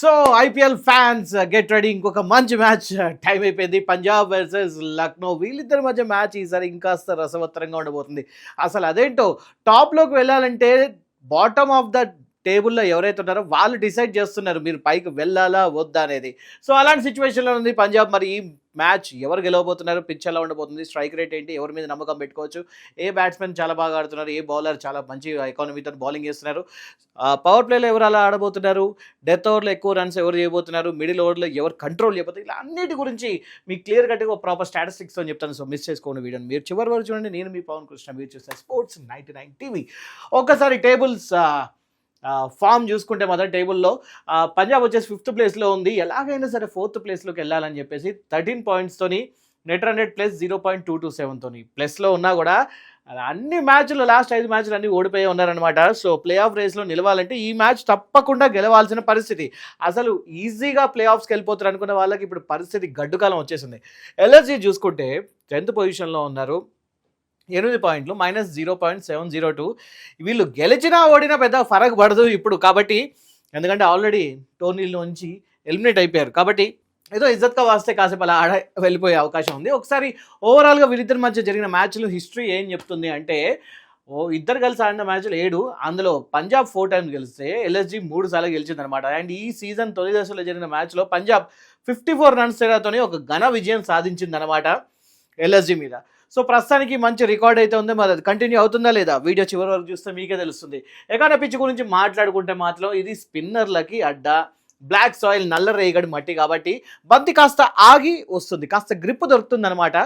So IPL fans get ready, ఇంకొక మంచి match time అయిపోయింది. పంజాబ్ వర్సెస్ లక్నో, వీళ్ళిద్దరి మధ్య మ్యాచ్ ఈసారి ఇంకాస్త రసవత్తరంగా ఉండబోతుంది. అసలు అదేంటో, టాప్లోకి వెళ్ళాలంటే బాటమ్ ఆఫ్ ద టేబుల్లో ఎవరైతే ఉన్నారో వాళ్ళు డిసైడ్ చేస్తున్నారు మీరు పైకి వెళ్ళాలా వద్దా అనేది. సో అలాంటి సిచ్యువేషన్లో ఉంది పంజాబ్. మరి ఈ మ్యాచ్ ఎవరు గెలవబోతున్నారు, పిచ్ ఎలా ఉండబోతుంది, స్ట్రైక్ రేట్ ఏంటి, ఎవరి మీద నమ్మకం పెట్టుకోవచ్చు, ఏ బ్యాట్స్మెన్ చాలా బాగా ఆడుతున్నారు, ఏ బౌలర్ చాలా మంచి ఎకానమీతో బౌలింగ్ చేస్తున్నారు, పవర్ ప్లేలో ఎవరు అలా ఆడబోతున్నారు, డెత్ ఓవర్లో ఎక్కువ రన్స్ ఎవరు చేయబోతున్నారు, మిడిల్ ఓవర్లో ఎవరు కంట్రోల్ చేయబోతున్నారు, ఇలా అన్నిటి గురించి మీకు క్లియర్ కట్గా ఒక ప్రాపర్ స్టాటిస్టిక్స్తో చెప్తాను. సో మిస్ చేసుకోండి వీడియోని, మీరు చివరి వరకు చూడండి. నేను మీ పవన్ కృష్ణ, మీరు చూస్తే స్పోర్ట్స్ 99 టీవీ. ఒక్కసారి టేబుల్స్ ఫామ్ చూసుకుంటే మాత్రం టేబుల్లో పంజాబ్ వచ్చేసి 5th ప్లేస్లో ఉంది. ఎలాగైనా సరే 4th ప్లేస్లోకి వెళ్ళాలని చెప్పేసి 13 పాయింట్స్తోని, నెట్ రన్ రేట్ ప్లస్ 0.227తోని ప్లస్లో ఉన్నా కూడా అన్ని మ్యాచ్లు, లాస్ట్ 5 మ్యాచ్లు అన్నీ ఓడిపోయి ఉన్నారనమాట. సో ప్లే ఆఫ్ రేస్లో నిలవాలంటే ఈ మ్యాచ్ తప్పకుండా గెలవాల్సిన పరిస్థితి. అసలు ఈజీగా ప్లే ఆఫ్స్కి వెళ్ళిపోతారు అనుకున్న వాళ్ళకి ఇప్పుడు పరిస్థితి గడ్డుకాలం వచ్చేసింది. ఎల్ఎస్జీ చూసుకుంటే 10th పొజిషన్లో ఉన్నారు, 8 పాయింట్లు, -0.702. వీళ్ళు గెలిచినా ఓడినా పెద్ద ఫరక్ పడదు ఇప్పుడు. కాబట్టి ఎందుకంటే ఆల్రెడీ టోర్నీలోంచి ఎలిమినేట్ అయిపోయారు. కాబట్టి ఏదో ఇజ్జత్గా వాస్తే కాసేపు అలా వెళ్ళిపోయే అవకాశం ఉంది. ఒకసారి ఓవరాల్గా వీళ్ళిద్దరి మధ్య జరిగిన మ్యాచ్లు హిస్టరీ ఏం చెప్తుంది అంటే, ఇద్దరు కలిసి ఆడిన మ్యాచ్లు 7, అందులో పంజాబ్ 4 టైమ్స్ గెలిస్తే ఎల్ఎస్జీ 3 సార్లు గెలిచిందనమాట. అండ్ ఈ సీజన్ తొలి దశలో జరిగిన మ్యాచ్లో పంజాబ్ 54 రన్స్ తేడాతోనే ఒక ఘన విజయం సాధించిందనమాట ఎల్ఎస్జీ మీద. సో ప్రస్తుతానికి మంచి రికార్డ్ అయితే ఉంది. మరి అది కంటిన్యూ అవుతుందా లేదా, వీడియో చివరి వరకు చూస్తే మీకే తెలుస్తుంది. ఎకానమీ పిచ్ గురించి మాట్లాడుకుంటే మాత్రం ఇది స్పిన్నర్లకి అడ్డా, బ్లాక్ సాయిల్, నల్ల రేగడి మట్టి, కాబట్టి బంతి కాస్త ఆగి వస్తుంది, కాస్త గ్రిప్ దొరుకుతుంది అనమాట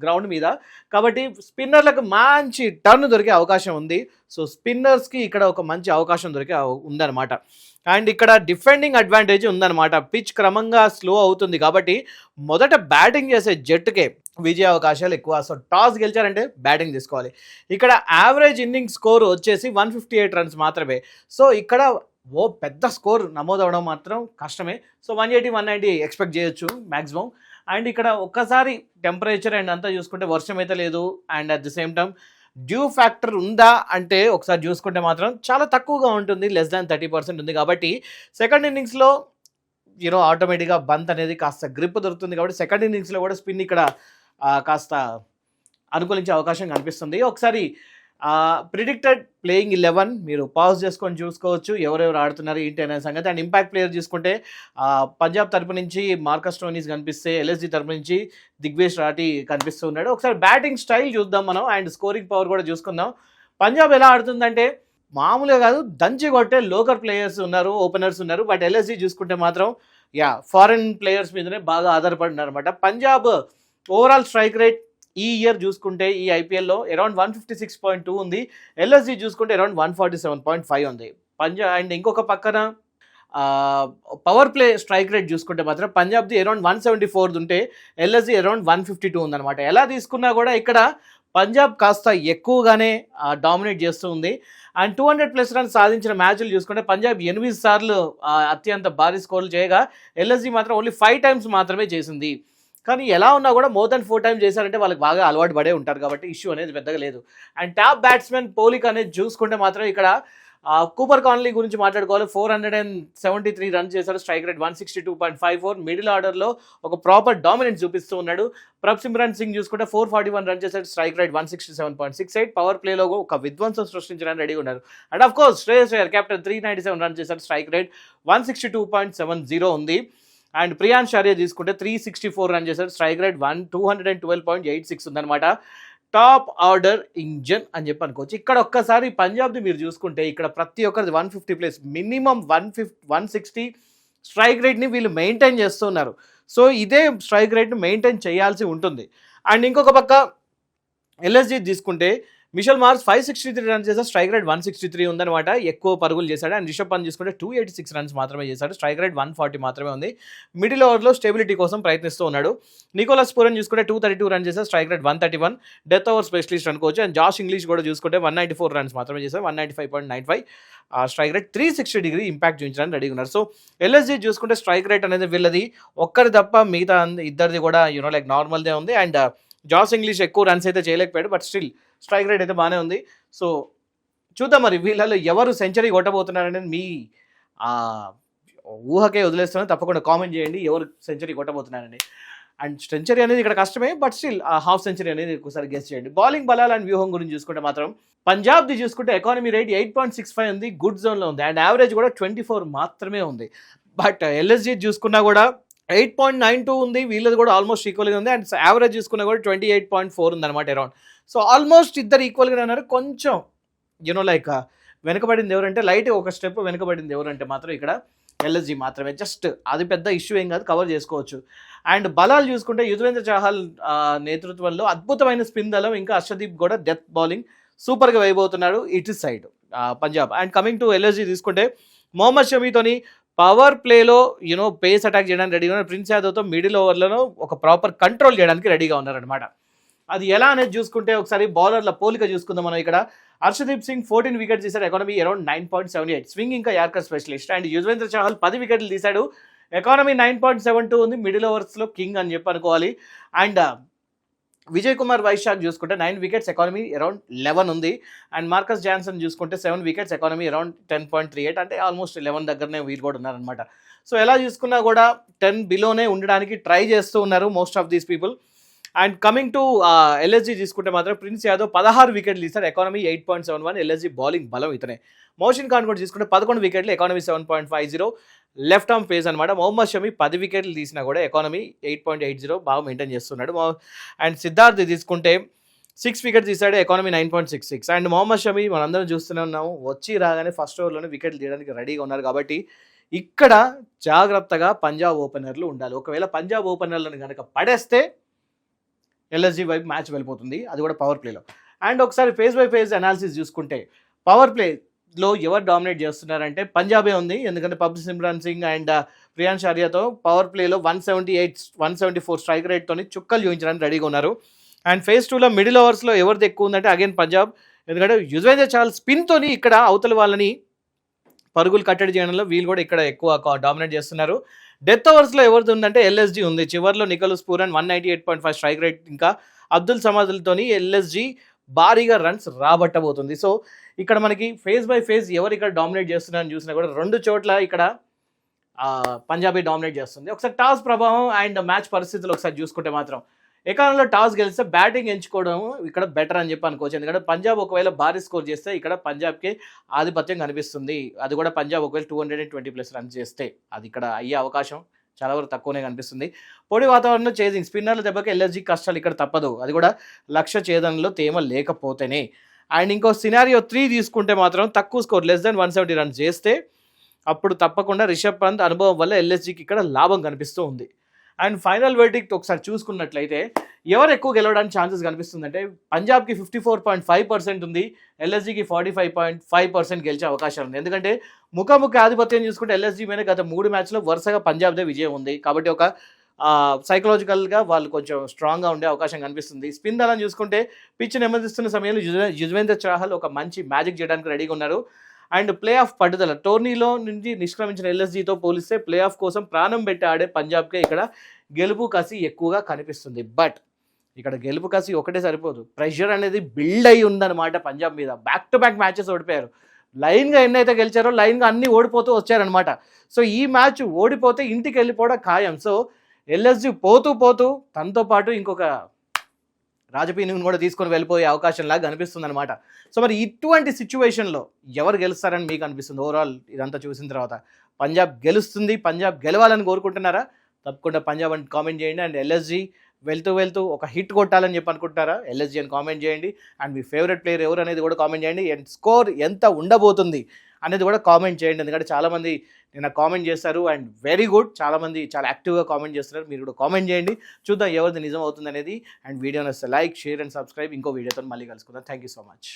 గ్రౌండ్ మీద. కాబట్టి స్పిన్నర్లకు మంచి టర్న్ దొరికే అవకాశం ఉంది. సో స్పిన్నర్స్కి ఇక్కడ ఒక మంచి అవకాశం దొరికే ఉందన్నమాట. అండ్ ఇక్కడ డిఫెండింగ్ అడ్వాంటేజ్ ఉందన్నమాట. పిచ్ క్రమంగా స్లో అవుతుంది కాబట్టి మొదట బ్యాటింగ్ చేసే జట్టుకే విజయ అవకాశాలు ఎక్కువ. సో టాస్ గెలిచారంటే బ్యాటింగ్ తీసుకోవాలి. ఇక్కడ యావరేజ్ ఇన్నింగ్ స్కోర్ వచ్చేసి 158 రన్స్ మాత్రమే. సో ఇక్కడ పెద్ద స్కోర్ నమోదవడం మాత్రం కష్టమే. సో 180, 190 ఎక్స్పెక్ట్ చేయొచ్చు మ్యాక్సిమం. అండ్ ఇక్కడ ఒక్కసారి టెంపరేచర్ అండ్ అంతా చూసుకుంటే వర్షం అయితే లేదు. And at the same time dew factor ఉందా అంటే ఒకసారి చూసుకుంటే మాత్రం చాలా తక్కువగా ఉంటుంది, లెస్ దాన్ 30% ఉంది. కాబట్టి సెకండ్ ఇన్నింగ్స్లో ఆటోమేటిక్గా బంత్ అనేది కాస్త గ్రిప్ దొరుకుతుంది. కాబట్టి సెకండ్ ఇన్నింగ్స్లో కూడా స్పిన్ ఇక్కడ కాస్త అనుకూలించే అవకాశం కనిపిస్తుంది. ఒకసారి ప్రిడిక్టెడ్ ప్లేయింగ్ 11 మీరు పాజ్ చేసుకొని చూసుకోవచ్చు ఎవరెవరు ఆడుతున్నారు ఏంటి అనే సంగతి. అండ్ ఇంపాక్ట్ ప్లేయర్ చూసుకుంటే పంజాబ్ తరపు నుంచి మార్కస్ స్టోనీస్ కనిపిస్తే, ఎల్ఎస్జీ తరపు నుంచి దిగ్వేష్ రాఠీ కనిపిస్తూ ఉన్నాడు. ఒకసారి బ్యాటింగ్ స్టైల్ చూద్దాం మనం, అండ్ స్కోరింగ్ పవర్ కూడా చూసుకుందాం. పంజాబ్ ఎలా ఆడుతుందంటే మామూలుగా కాదు, దంచి కొట్టే లోకల్ ప్లేయర్స్ ఉన్నారు, ఓపెనర్స్ ఉన్నారు. బట్ ఎల్ఎస్జీ చూసుకుంటే మాత్రం ఫారెన్ ప్లేయర్స్ మీదనే బాగా ఆధారపడినారు అనమాట. పంజాబ్ ఓవరాల్ స్ట్రైక్ రేట్ ఈ ఇయర్ చూసుకుంటే ఈ ఐపీఎల్లో అరౌండ్ 156.2 ఉంది. ఎల్ఎస్జీ చూసుకుంటే అరౌండ్ 147.5 ఉంది. అండ్ ఇంకొక పక్కన పవర్ ప్లే స్ట్రైక్ రేట్ చూసుకుంటే మాత్రం పంజాబ్ది అరౌండ్ 174 ఉంటే ఎల్ఎస్జీ అరౌండ్ 152 ఉందన్నమాట. ఎలా తీసుకున్నా కూడా ఇక్కడ పంజాబ్ కాస్త ఎక్కువగానే డామినేట్ చేస్తూ ఉంది. అండ్ 200+ రన్స్ సాధించిన మ్యాచ్లు చూసుకుంటే పంజాబ్ 8 సార్లు అత్యంత భారీ స్కోర్లు చేయగా ఎల్ఎస్జీ మాత్రం ఓన్లీ 5 టైమ్స్ మాత్రమే చేసింది. కానీ ఎలా ఉన్నా కూడా మోర్ దెన్ 4 టైమ్స్ చేశారంటే వాళ్ళకి బాగా అలవాటు పడే ఉంటారు కాబట్టి ఇష్యూ అనేది పెద్దగా లేదు. అండ్ టాప్ బ్యాట్స్మెన్ పోలిక అనేది చూసుకుంటే మాత్రం ఇక్కడ కూపర్ కాన్లీ గురించి మాట్లాడుకోవాలి. 473 రన్స్ చేశాడు, స్ట్రైక్ రేట్ 162.54. మిడిల్ ఆర్డర్లో ఒక ప్రాపర్ డామినెన్స్ చూపిస్తూ ఉన్నాడు. ప్రభ్సిమ్రన్ సింగ్ చూసుకుంటే 441 రన్స్ చేశాడు, స్ట్రైక్ రేట్ 167.68. పవర్ ప్లేలో ఒక విధ్వంసం సృష్టించడానికి రెడీగా ఉన్నారు. And of course Shreyas Iyer captain 397 runs చేశాడు, స్ట్రైక్ రేట్ 162.70 ఉంది. అండ్ ప్రియాన్ షారియా తీసుకుంటే 364 రన్ చేశారు, స్ట్రైక్ రేట్ 212.86 ఉందన్నమాట. టాప్ ఆర్డర్ ఇంజన్ అని చెప్పి అనుకోవచ్చు. ఇక్కడ ఒక్కసారి పంజాబ్ది మీరు చూసుకుంటే ఇక్కడ ప్రతి ఒక్కరిది 150+, మినిమం 160 స్ట్రైక్ రేట్ని వీళ్ళు మెయింటైన్ చేస్తున్నారు. సో ఇదే స్ట్రైక్ రేట్ని మెయింటైన్ చేయాల్సి ఉంటుంది. అండ్ ఇంకొక పక్క ఎల్ఎస్జీ తీసుకుంటే మిషల్ మార్స్ 563 రన్స్ చేశాడు, స్ట్రైక్ రేట్ 163 ఉందన్నమాట. ఎక్కువ పరుగులు చేశాడు. అండ్ రిషబ్ పంత్ చూసుకుంటే 286 రన్స్ మాత్రమే చేశాడు, స్ట్రైక్ రేట్ 140 మాత్రమే ఉంది. మిడిల్ ఓవర్లో స్టెబిలిటీ కోసం ప్రయత్నిస్తూ ఉన్నాడు. నికోలస్ పూరన్ చూసుకుంటే 232 రన్స్ చేశాడు, strike rate 131. Death over specialist అనుకోవచ్చు. అండ్ జాష్ ఇంగ్లీష్ కూడా చూసుకుంటే 194 రన్స్ మాత్రమే చేశారు, 195.95. స్ట్రైక్ రేట్ 360 డిగ్రీ ఇంపాక్ట్ చూపించడానికి రెడీగా ఉన్నారు. సో ఎల్ఎస్జీ చూసుకుంటే స్ట్రైక్ రేట్ అనేది వీళ్ళది ఒక్కరి తప్ప మిగతా ఇద్దరిది కూడా లైక్ నార్మల్దే ఉంది. అండ్ జాస్ ఇంగ్లీష్ ఎక్కువ రన్స్ అయితే చేయలేకపోయాడు, బట్ స్టిల్ స్ట్రైక్ రేట్ అయితే బాగానే ఉంది. సో చూద్దాం మరి వీళ్ళలో ఎవరు సెంచరీ కొట్టబోతున్నారనేది మీ ఊహకే వదిలేస్తున్నాను. తప్పకుండా కామెంట్ చేయండి ఎవరు సెంచరీ కొట్టబోతున్నారని. అండ్ సెంచరీ అనేది ఇక్కడ కష్టమే, బట్ స్టిల్ హాఫ్ సెంచరీ అనేది ఒకసారి గెస్ చేయండి. బౌలింగ్ బలాలు అండ్ వ్యూహం గురించి చూసుకుంటే మాత్రం పంజాబ్ది చూసుకుంటే ఎకానమీ రేట్ 8.65 ఉంది, గుడ్ జోన్లో ఉంది. అండ్ యావరేజ్ కూడా 24 మాత్రమే ఉంది. బట్ ఎల్ఎస్జీ చూసుకున్నా కూడా 8.92 ఉంది, వీళ్ళది కూడా ఆల్మోస్ట్ ఈక్వల్గా ఉంది. అండ్ యావరేజ్ చూసుకున్నా కూడా 28.4 ఉంది అనమాట అరౌండ్. సో ఆల్మోస్ట్ ఇద్దరు ఈక్వల్గా ఉన్నారు. కొంచెం లైక్ వెనకబడింది ఎవరంటే లైట్ ఒక స్టెప్ వెనకబడింది ఎవరంటే మాత్రం ఇక్కడ ఎల్ఎస్జీ మాత్రమే. జస్ట్ అది పెద్ద ఇష్యూ ఏం కాదు, కవర్ చేసుకోవచ్చు. అండ్ బలాలు చూసుకుంటే యుజ్వేంద్ర చాహల్ నేతృత్వంలో అద్భుతమైన స్పిన్ దళం, ఇంకా హర్షదీప్ కూడా డెత్ బౌలింగ్ సూపర్గా వేయబోతున్నాడు ఇటు side Punjab. And coming to LSG తీసుకుంటే మొహమ్మద్ షమీతోని పవర్ ప్లేలో పేస్ అటాక్ చేయడానికి రెడీగా ఉన్నారు. ప్రిన్స్ యాదవ్తో మిడిల్ ఓవర్లలో ఒక ప్రాపర్ కంట్రోల్ చేయడానికి రెడీగా ఉన్నారనమాట. అది ఎలా అనేది చూసుకుంటే ఒకసారి బౌలర్ల పోలిక చూసుకుందాం మనం. ఇక్కడ హర్షదీప్ సింగ్ 14 వికెట్స్ తీశాడు, ఎకానమీ అరౌండ్ 9.78, స్వింగ్ ఇంకా yorker specialist. And Yuzvendra Chahal 10 వికెట్లు తీశాడు, ఎకానమీ 9.72 ఉంది, మిడిల్ ఓవర్స్లో కింగ్ అని చెప్పి అనుకోవాలి. అండ్ విజయ్ కుమార్ వైశాఖ్ చూసుకుంటే 9 వికెట్స్, ఎకానమీ అరౌండ్ 11 ఉంది. అండ్ మార్కస్ జాన్సన్ చూసుకుంటే 7 వికెట్స్, ఎకానమీ అరౌండ్ 10.38, అంటే ఆల్మోస్ట్ 11 దగ్గరనే వీళ్ళు కూడా ఉన్నారనమాట. సో ఎలా చూసుకున్నా కూడా 10 బిలోనే ఉండడానికి ట్రై చేస్తూ ఉన్నారు most of these people. And coming to LSG తీసుకుంటే మాత్రం ప్రిన్స్ యాదవ్ 16 వికెట్లు తీశారు, ఎకానమీ 8.71, ఎల్ఎస్జీ బౌలింగ్ బలం ఇతనే. మోషన్ ఖాన్ కూడా తీసుకుంటే 11 వికెట్లు, ఎకానమీ 7.50, లెఫ్ట్ ఆర్మ్ పేస్ అనమాట. మొహమ్మద్ షమీ 10 వికెట్లు తీసినా కూడా ఎకానమీ 8.80 బాగా మెయింటైన్ చేస్తున్నాడు. అండ్ సిద్ధార్థ్ తీసుకుంటే 6 వికెట్స్ తీశాడు, ఎకానమీ 9.66. అండ్ మొహమ్మద్ షమీ మనందరం చూస్తూనే ఉన్నాము, వచ్చి రాగానే ఫస్ట్ ఓవర్లోనే వికెట్లు తీయడానికి రెడీగా ఉన్నారు. కాబట్టి ఇక్కడ జాగ్రత్తగా పంజాబ్ ఓపెనర్లు ఉండాలి. ఒకవేళ పంజాబ్ ఓపెనర్లను కనుక పడేస్తే ఎల్ఎస్జీ వైపు మ్యాచ్ వెళ్ళిపోతుంది, అది కూడా పవర్ ప్లేలో. అండ్ ఒకసారి ఫేజ్ బై ఫేజ్ అనాలిసిస్ చూసుకుంటే పవర్ ప్లేలో ఎవరు డామినేట్ చేస్తున్నారంటే పంజాబే ఉంది. ఎందుకంటే పబ్ సిమ్రాన్ సింగ్ అండ్ ప్రియాన్స్ ఆర్యాతో పవర్ ప్లేలో 178, 174 స్ట్రైక్ రేట్తో చుక్కలు చూపించడానికి రెడీగా ఉన్నారు. అండ్ ఫేజ్ 2లో మిడిల్ ఓవర్స్లో ఎవరిది ఎక్కువ ఉందంటే అగైన్ పంజాబ్. ఎందుకంటే యుజ్వేంద్ర చాహల్ స్పిన్తోని ఇక్కడ అవతల వాళ్ళని పరుగులు కట్టడి చేయడంలో వీళ్ళు కూడా ఇక్కడ ఎక్కువ డామినేట్ చేస్తున్నారు. డెత్ ఓవర్స్లో ఎవరిది ఉందంటే ఎల్ఎస్జీ ఉంది. చివరిలో నికోలస్ పూరన్ 198.5 స్ట్రైక్ రేట్, ఇంకా అబ్దుల్ సమాదులతోని ఎల్ఎస్జీ భారీగా రన్స్ రాబట్టబోతుంది. సో ఇక్కడ మనకి ఫేజ్ బై ఫేజ్ ఎవరు ఇక్కడ డామినేట్ చేస్తున్నారని చూసినా కూడా 2 చోట్ల ఇక్కడ పంజాబీ డామినేట్ చేస్తుంది. ఒకసారి టాస్ ప్రభావం అండ్ మ్యాచ్ పరిస్థితులు ఒకసారి చూసుకుంటే మాత్రం ఎకానమీలో టాస్ గెలిస్తే బ్యాటింగ్ ఎంచుకోవడం ఇక్కడ బెటర్ అని చెప్పి అనుకోవచ్చు. ఎందుకంటే పంజాబ్ ఒకవేళ భారీ స్కోర్ చేస్తే ఇక్కడ పంజాబ్కి ఆధిపత్యం కనిపిస్తుంది. అది కూడా పంజాబ్ ఒకవేళ 220+ రన్స్ చేస్తే అది ఇక్కడ అయ్యే అవకాశం చాలా వరకు తక్కువనే కనిపిస్తుంది. పొడి వాతావరణంలో చేజింగ్ స్పిన్నర్ల దెబ్బకి ఎల్ఎస్జీ కష్టాలు ఇక్కడ తప్పదు, అది కూడా లక్ష్య ఛేదనలో తేమ లేకపోతేనే. అండ్ ఇంకో సినారియో 3 తీసుకుంటే మాత్రం తక్కువ స్కోర్ లెస్ దెన్ 170 రన్స్ చేస్తే అప్పుడు తప్పకుండా రిషబ్ పంత్ అనుభవం వల్ల ఎల్ఎస్జీకి ఇక్కడ లాభం కనిపిస్తూ ఉంది. అండ్ ఫైనల్ వెర్డిక్ట్ ఒకసారి చూసుకున్నట్లయితే ఎవరు ఎక్కువ గెలవడానికి ఛాన్సెస్ కనిపిస్తుందంటే పంజాబ్కి 54.5% ఉంది, ఎల్ఎస్జీకి 45.5% గెలిచే అవకాశాలు ఉంది. ఎందుకంటే ముఖాముఖి ఆధిపత్యం చూసుకుంటే ఎల్ఎస్జీ మీద గత 3 మ్యాచ్లో వరుసగా పంజాబ్దే విజయం ఉంది. కాబట్టి ఒక సైకలాజికల్గా వాళ్ళు కొంచెం స్ట్రాంగ్గా ఉండే అవకాశం కనిపిస్తుంది. స్పిన్ దళం చూసుకుంటే పిచ్ నెమ్మదిస్తున్న సమయంలో యుజ్వేంద్ర చాహల్ ఒక మంచి మ్యాజిక్ చేయడానికి రెడీగా ఉన్నారు. అండ్ ప్లే ఆఫ్ పట్టుదల టోర్నీలో నుంచి నిష్క్రమించిన ఎల్ఎస్జీతో పోలిస్తే ప్లే ఆఫ్ కోసం ప్రాణం పెట్టి ఆడే పంజాబ్కే ఇక్కడ గెలుపు కసి ఎక్కువగా కనిపిస్తుంది. బట్ ఇక్కడ గెలుపు కసి ఒకటే సరిపోదు, ప్రెషర్ అనేది బిల్డ్ అయి ఉందన్నమాట పంజాబ్ మీద. బ్యాక్ టు బ్యాక్ మ్యాచెస్ ఓడిపోయారు, లైన్గా ఎన్నైతే గెలిచారో లైన్గా అన్నీ ఓడిపోతూ వచ్చారనమాట. సో ఈ మ్యాచ్ ఓడిపోతే ఇంటికి వెళ్ళిపోవడం ఖాయం. సో ఎల్ఎస్జీ పోతూ పోతూ తనతో పాటు ఇంకొక రాజపీని కూడా తీసుకొని వెళ్ళిపోయే అవకాశం లాగా కనిపిస్తుంది అనమాట. సో మరి ఇటువంటి సిచ్యువేషన్లో ఎవరు గెలుస్తారని మీకు అనిపిస్తుంది? ఓవరాల్ ఇదంతా చూసిన తర్వాత పంజాబ్ గెలుస్తుంది, పంజాబ్ గెలవాలని కోరుకుంటున్నారా? తప్పకుండా పంజాబ్ అని కామెంట్ చేయండి. అండ్ ఎల్ఎస్జీ వెళ్తూ ఒక హిట్ కొట్టాలని చెప్పి అనుకుంటారా? ఎల్ఎస్జీ అని కామెంట్ చేయండి. అండ్ మీ ఫేవరెట్ ప్లేయర్ ఎవరు అనేది కూడా కామెంట్ చేయండి. అండ్ స్కోర్ ఎంత ఉండబోతుంది అనేది కూడా కామెంట్ చేయండి. ఎందుకంటే చాలామంది నిన్న కామెంట్ చేస్తారు అండ్ వెరీ గుడ్, చాలామంది చాలా యాక్టివ్గా కామెంట్ చేస్తున్నారు. మీరు కూడా కామెంట్ చేయండి, చూద్దాం ఎవరిది నిజం అవుతుంది అనేది. అండ్ వీడియోని వస్తే లైక్, షేర్ అండ్ సబ్స్క్రైబ్. ఇంకో వీడియోతో మళ్ళీ కలుసుకుందాం. Thank you so much.